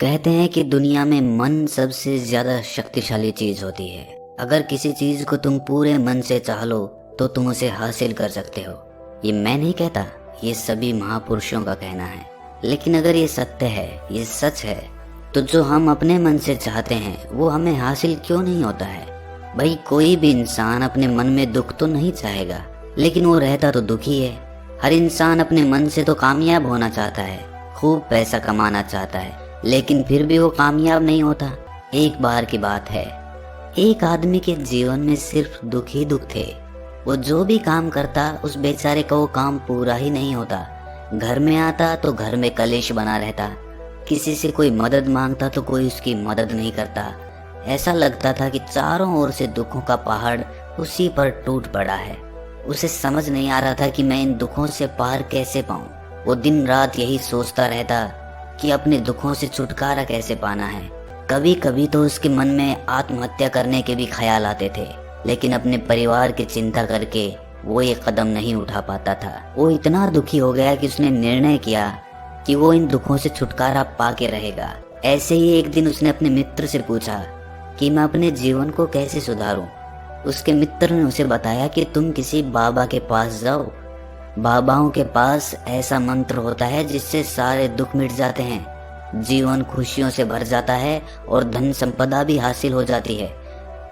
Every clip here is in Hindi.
कहते हैं कि दुनिया में मन सबसे ज्यादा शक्तिशाली चीज होती है। अगर किसी चीज को तुम पूरे मन से चाह लो तो तुम उसे हासिल कर सकते हो। ये मैं नहीं कहता, ये सभी महापुरुषों का कहना है। लेकिन अगर ये सत्य है, ये सच है, तो जो हम अपने मन से चाहते हैं वो हमें हासिल क्यों नहीं होता है। भाई कोई भी इंसान अपने मन में दुख तो नहीं चाहेगा, लेकिन वो रहता तो दुखी है। हर इंसान अपने मन से तो कामयाब होना चाहता है, खूब पैसा कमाना चाहता है, लेकिन फिर भी वो कामयाब नहीं होता। एक बार की बात है, एक आदमी के जीवन में सिर्फ दुख ही दुख थे। वो जो भी काम करता उस बेचारे का वो काम पूरा ही नहीं होता। घर में आता तो घर में कलेश बना रहता, किसी से कोई मदद मांगता तो कोई उसकी मदद नहीं करता। ऐसा लगता था कि चारों ओर से दुखों का पहाड़ उसी पर टूट पड़ा है। उसे समझ नहीं आ रहा था कि मैं इन दुखों से पार कैसे पाऊं। वो दिन रात यही सोचता रहता कि अपने दुखों से छुटकारा कैसे पाना है। कभी कभी तो उसके मन में आत्महत्या करने के भी ख्याल आते थे, लेकिन अपने परिवार की चिंता करके वो ये कदम नहीं उठा पाता था। वो इतना दुखी हो गया कि उसने निर्णय किया कि वो इन दुखों से छुटकारा पा के रहेगा। ऐसे ही एक दिन उसने अपने मित्र से पूछा कि मैं अपने जीवन को कैसे सुधारूं। उसके मित्र ने उसे बताया कि तुम किसी बाबा के पास जाओ। बाबाओं के पास ऐसा मंत्र होता है जिससे सारे दुख मिट जाते हैं, जीवन खुशियों से भर जाता है और धन संपदा भी हासिल हो जाती है।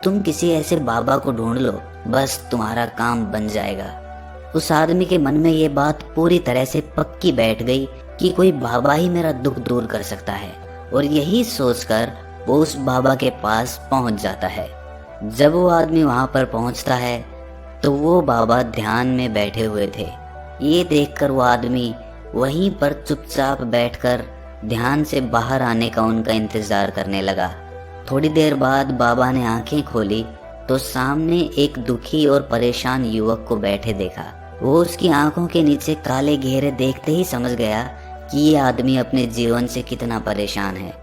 तुम किसी ऐसे बाबा को ढूंढ लो, बस तुम्हारा काम बन जाएगा। उस आदमी के मन में ये बात पूरी तरह से पक्की बैठ गई कि कोई बाबा ही मेरा दुख दूर कर सकता है, और यही सोचकर वो उस बाबा के पास पहुंच जाता है। जब वो आदमी वहां पर पहुंचता है तो वो बाबा ध्यान में बैठे हुए थे। ये देखकर वो आदमी वहीं पर चुपचाप बैठकर ध्यान से बाहर आने का उनका इंतजार करने लगा। थोड़ी देर बाद बाबा ने आंखें खोली तो सामने एक दुखी और परेशान युवक को बैठे देखा। वो उसकी आंखों के नीचे काले घेरे देखते ही समझ गया कि ये आदमी अपने जीवन से कितना परेशान है।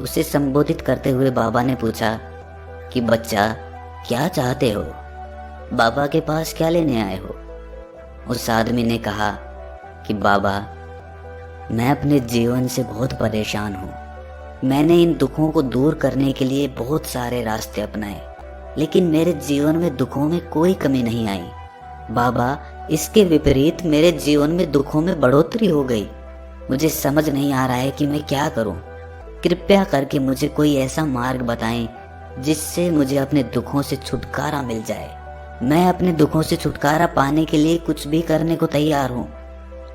उसे संबोधित करते हुए बाबा ने पूछा कि बच्चा, क्या चाहते हो? बाबा के पास क्या लेने आए हो? उस आदमी ने कहा कि बाबा, मैं अपने जीवन से बहुत परेशान हूँ। मैंने इन दुखों को दूर करने के लिए बहुत सारे रास्ते अपनाए, लेकिन मेरे जीवन में दुखों में कोई कमी नहीं आई। बाबा, इसके विपरीत मेरे जीवन में दुखों में बढ़ोतरी हो गई। मुझे समझ नहीं आ रहा है कि मैं क्या करूँ। कृपया करके मुझे कोई ऐसा मार्ग बताएं जिससे मुझे अपने दुखों से छुटकारा मिल जाए। मैं अपने दुखों से छुटकारा पाने के लिए कुछ भी करने को तैयार हूँ।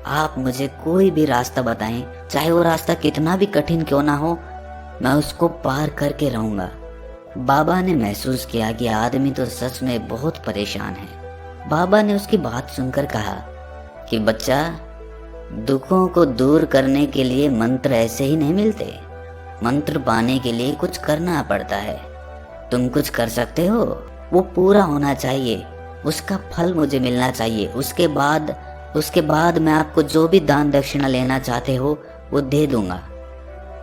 आप मुझे कोई भी रास्ता बताएं, चाहे वो रास्ता कितना भी कठिन क्यों ना हो, मैं उसको पार करके रहूंगा। बाबा ने महसूस किया कि आदमी तो सच में बहुत परेशान है। बाबा ने उसकी बात सुनकर कहा कि बच्चा, दुखों को दूर करने के लिए मंत्र ऐसे ही नहीं मिलते। मंत्र पाने के लिए कुछ करना पड़ता है। तुम कुछ कर सकते हो, वो पूरा होना चाहिए, उसका फल मुझे मिलना चाहिए। उसके बाद मैं आपको जो भी दान दक्षिणा लेना चाहते हो वो दे दूंगा।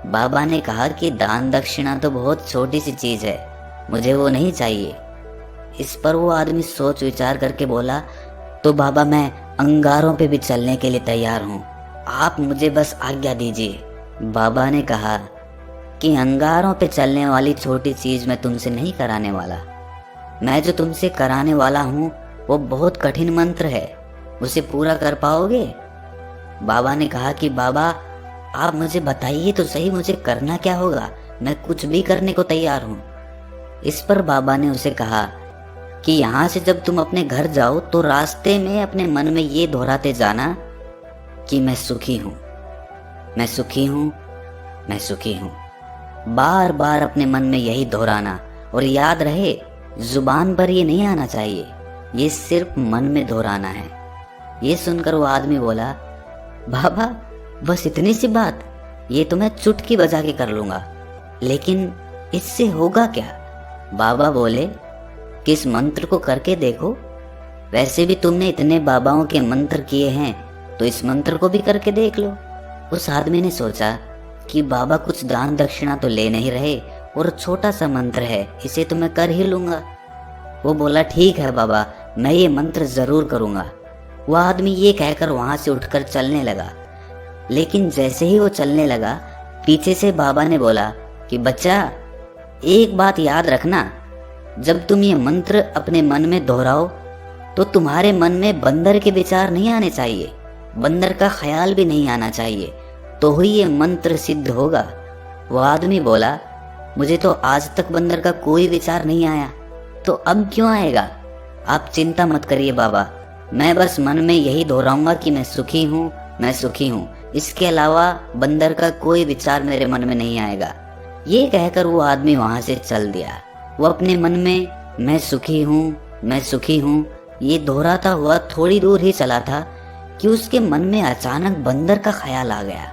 बाबा ने कहा कि दान दक्षिणा तो बहुत छोटी सी चीज है, मुझे वो नहीं चाहिए। इस पर वो आदमी सोच विचार करके बोला, तो बाबा, मैं अंगारों पे भी चलने के लिए तैयार हूँ, आप मुझे बस आज्ञा दीजिए। बाबा ने कहा कि अंगारों पे चलने वाली छोटी चीज मैं तुमसे नहीं कराने वाला। मैं जो तुमसे कराने वाला हूँ वो बहुत कठिन मंत्र है, उसे पूरा कर पाओगे? बाबा ने कहा कि बाबा, आप मुझे बताइए तो सही, मुझे करना क्या होगा, मैं कुछ भी करने को तैयार हूँ। इस पर बाबा ने उसे कहा कि यहाँ से जब तुम अपने घर जाओ तो रास्ते में अपने मन में ये दोहराते जाना कि मैं सुखी हूँ, मैं सुखी हूँ, मैं सुखी हूँ। बार बार अपने मन में यही दोहराना, और याद रहे, जुबान पर ये नहीं आना चाहिए, ये सिर्फ मन में दोहराना है। ये सुनकर वो आदमी बोला, बाबा, बस इतनी सी बात? ये तो मैं चुटकी बजा के कर लूंगा, लेकिन इससे होगा क्या? बाबा बोले, किस मंत्र को करके देखो। वैसे भी तुमने इतने बाबाओं के मंत्र किए हैं, तो इस मंत्र को भी करके देख लो। उस आदमी ने सोचा कि बाबा कुछ दान दक्षिणा तो ले नहीं रहे, और छोटा सा मंत्र है, इसे तो मैं कर ही लूंगा। वो बोला, ठीक है बाबा, मैं ये मंत्र जरूर करूंगा। वह आदमी ये कहकर वहां से उठकर चलने लगा, लेकिन जैसे ही वो चलने लगा पीछे से बाबा ने बोला कि बच्चा, एक बात याद रखना, जब तुम ये मंत्र अपने मन में दोहराओ तो तुम्हारे मन में बंदर के विचार नहीं आने चाहिए, बंदर का ख्याल भी नहीं आना चाहिए, तो ही ये मंत्र सिद्ध होगा। वो आदमी बोला, मुझे तो आज तक बंदर का कोई विचार नहीं आया, तो अब क्यों आएगा? आप चिंता मत करिए बाबा, मैं बस मन में यही दोहराऊंगा कि मैं सुखी हूँ, मैं सुखी हूँ, इसके अलावा बंदर का कोई विचार मेरे मन में नहीं आएगा। ये कहकर वो आदमी वहां से चल दिया। वो अपने मन में मैं सुखी हूँ, मैं सुखी हूँ ये दोहराता हुआ थोड़ी दूर ही चला था कि उसके मन में अचानक बंदर का ख्याल आ गया।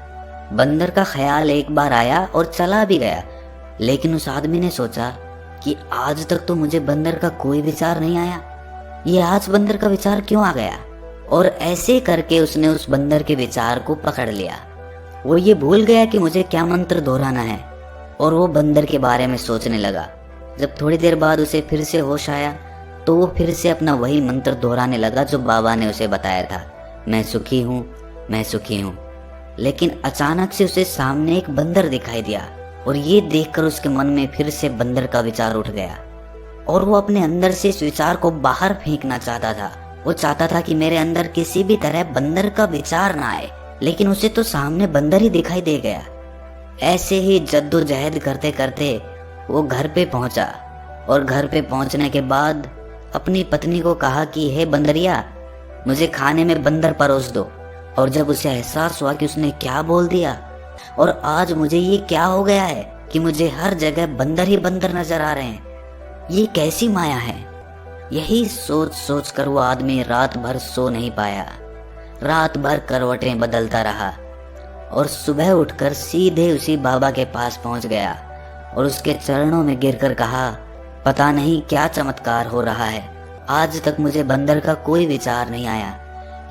बंदर का ख्याल एक बार आया और चला भी गया, लेकिन उस आदमी ने सोचा कि आज तक तो मुझे बंदर का कोई विचार नहीं आया, ये आज बंदर का विचार क्यों आ गया? और ऐसे करके उसने उस बंदर के विचार को पकड़ लिया। वो ये भूल गया कि मुझे क्या मंत्र दोहराना है और वो बंदर के बारे में सोचने लगा। जब थोड़ी देर बाद उसे फिर से होश आया तो वो फिर से अपना वही मंत्र दोहराने लगा जो बाबा ने उसे बताया था, मैं सुखी हूँ, मैं सुखी हूँ। लेकिन अचानक से उसे सामने एक बंदर दिखाई दिया और ये देखकर उसके मन में फिर से बंदर का विचार उठ गया और वो अपने अंदर से इस विचार को बाहर फेंकना चाहता था। वो चाहता था कि मेरे अंदर किसी भी तरह बंदर का विचार ना आए, लेकिन उसे तो सामने बंदर ही दिखाई दे गया। ऐसे ही जद्दोजहद करते करते वो घर पे पहुंचा और घर पे पहुंचने के बाद अपनी पत्नी को कहा कि हे बंदरिया, मुझे खाने में बंदर परोस दो। और जब उसे एहसास हुआ कि उसने क्या बोल दिया और आज मुझे ये क्या हो गया है कि मुझे हर जगह बंदर ही बंदर नजर आ रहे हैं, ये कैसी माया है? यही सोच सोच कर वो आदमी रात भर सो नहीं पाया। रात भर करवटें बदलता रहा और सुबह उठकर सीधे उसी बाबा के पास पहुंच गया और उसके चरणों में गिरकर कहा, पता नहीं क्या चमत्कार हो रहा है, आज तक मुझे बंदर का कोई विचार नहीं आया,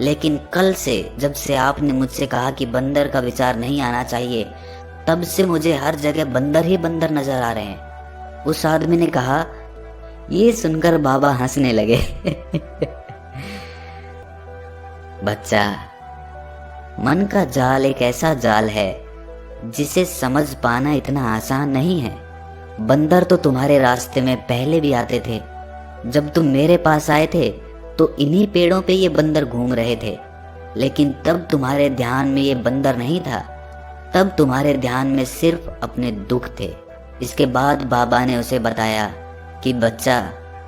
लेकिन कल से जब से आपने मुझसे कहा कि बंदर का विचार नहीं आना चाहिए, तब से मुझे हर जगह बंदर ही बंदर नजर आ रहे हैं। उस आदमी ने कहा। ये सुनकर बाबा हंसने लगे। बच्चा, मन का जाल एक ऐसा जाल है जिसे समझ पाना इतना आसान नहीं है। बंदर तो तुम्हारे रास्ते में पहले भी आते थे। जब तुम मेरे पास आए थे तो इन्हीं पेड़ों पे ये बंदर घूम रहे थे, लेकिन तब तुम्हारे ध्यान में ये बंदर नहीं था, तब तुम्हारे ध्यान में सिर्फ अपने दुख थे। इसके बाद बाबा ने उसे बताया कि बच्चा,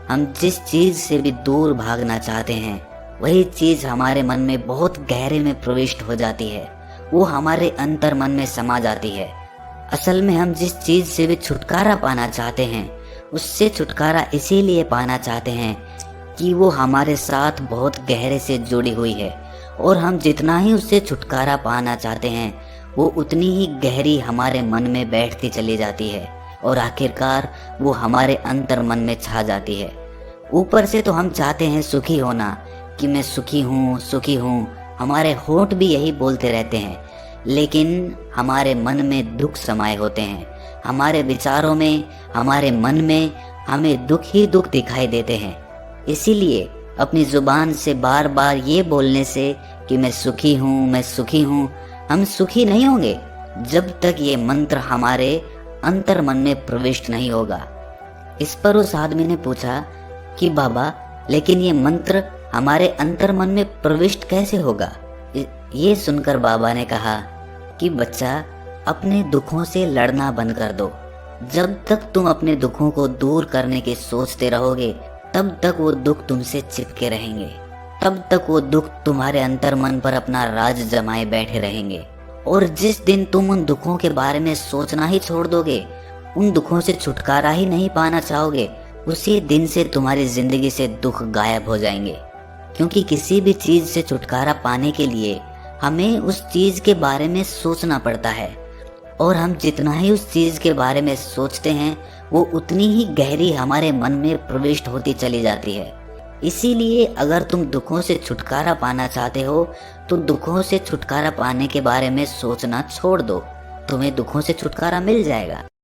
हम जिस चीज से भी दूर भागना चाहते हैं वही चीज हमारे मन में बहुत गहरे में प्रविष्ट हो जाती है, वो हमारे अंतर मन में समा जाती है। असल में हम जिस चीज से भी छुटकारा पाना चाहते हैं उससे छुटकारा इसीलिए पाना चाहते हैं कि वो हमारे साथ बहुत गहरे से जुड़ी हुई है, और हम जितना ही उससे छुटकारा पाना चाहते हैं वो उतनी ही गहरी हमारे मन में बैठती चली जाती है और आखिरकार वो हमारे अंतर मन में छा जाती है। ऊपर से तो हम चाहते हैं सुखी होना कि मैं सुखी हूँ, सुखी हूँ, हमारे होंठ भी यही बोलते रहते हैं, लेकिन हमारे मन में दुख समाये होते हैं। हमारे विचारों में, हमारे मन में हमें दुख ही दुख दिखाई देते हैं। इसीलिए अपनी जुबान से बार बार ये बोलने से कि मैं सुखी हूँ, मैं सुखी हूँ, हम सुखी नहीं होंगे जब तक ये मंत्र हमारे अंतर मन में प्रविष्ट नहीं होगा। इस पर उस आदमी ने पूछा कि बाबा, लेकिन ये मंत्र हमारे अंतर मन में प्रविष्ट कैसे होगा? ये सुनकर बाबा ने कहा कि बच्चा, अपने दुखों से लड़ना बंद कर दो। जब तक तुम अपने दुखों को दूर करने की सोचते रहोगे तब तक वो दुख तुमसे चिपके रहेंगे, तब तक वो दुख तुम्हारे अंतर मन पर अपना राज जमाए बैठे रहेंगे। और जिस दिन तुम उन दुखों के बारे में सोचना ही छोड़ दोगे, उन दुखों से छुटकारा ही नहीं पाना चाहोगे, उसी दिन से तुम्हारी जिंदगी से दुख गायब हो जाएंगे। क्योंकि किसी भी चीज से छुटकारा पाने के लिए हमें उस चीज के बारे में सोचना पड़ता है, और हम जितना ही उस चीज के बारे में सोचते हैं वो उतनी ही गहरी हमारे मन में प्रविष्ट होती चली जाती है। इसीलिए अगर तुम दुखों से छुटकारा पाना चाहते हो तो दुखों से छुटकारा पाने के बारे में सोचना छोड़ दो, तुम्हें दुखों से छुटकारा मिल जाएगा।